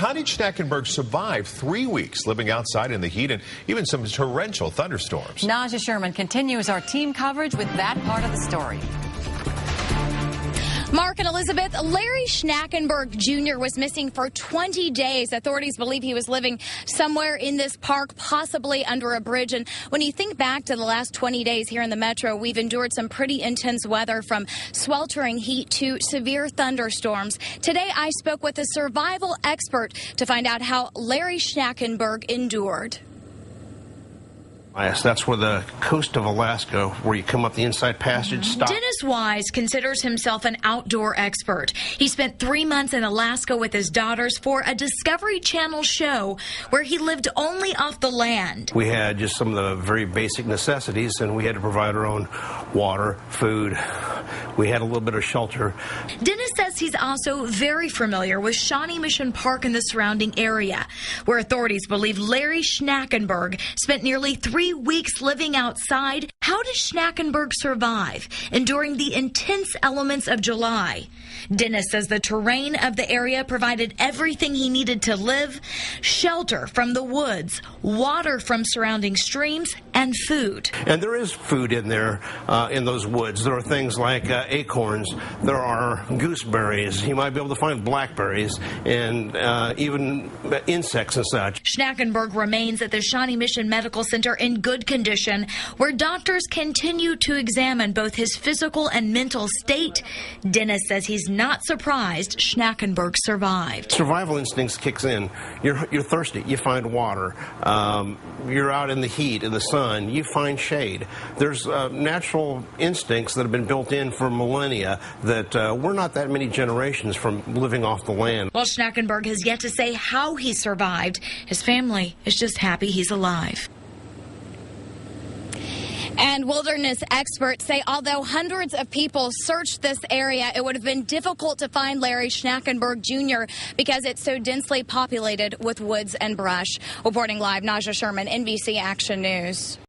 How did Schnackenberg survive 3 weeks living outside in the heat and even some torrential thunderstorms? Naja Sherman continues our team coverage with that part of the story. Mark and Elizabeth, Larry Schnackenberg Jr. was missing for 20 days. Authorities believe he was living somewhere in this park, possibly under a bridge. And when you think back to the last 20 days here in the metro, we've endured some pretty intense weather, from sweltering heat to severe thunderstorms. Today, I spoke with a survival expert to find out how Larry Schnackenberg endured. That's where the coast of Alaska, where you come up the inside passage, stops. Dennis Wise considers himself an outdoor expert. He spent 3 months in Alaska with his daughters for a Discovery Channel show where he lived only off the land. We had just some of the very basic necessities, and we had to provide our own water, food. We had a little bit of shelter. Dennis says he's also very familiar with Shawnee Mission Park and the surrounding area, where authorities believe Larry Schnackenberg spent nearly 3 weeks living outside. How did Schnackenberg survive enduring the intense elements of July? Dennis says the terrain of the area provided everything he needed to live: shelter from the woods, water from surrounding streams, and food. And there is food in there, in those woods. There are things like acorns. There are gooseberries. You might be able to find blackberries and even insects and such. Schnackenberg remains at the Shawnee Mission Medical Center in good condition, where doctors continue to examine both his physical and mental state. Dennis says he's not surprised Schnackenberg survived. Survival instincts kicks in. You're thirsty. You find water. You're out in the heat, in the sun. You find shade. There's natural instincts that have been built in for millennia that we're not that many generations from living off the land. While Schnackenberg has yet to say how he survived, his family is just happy he's alive. And wilderness experts say although hundreds of people searched this area, it would have been difficult to find Larry Schnackenberg Jr. because it's so densely populated with woods and brush. Reporting live, Naja Sherman, NBC Action News.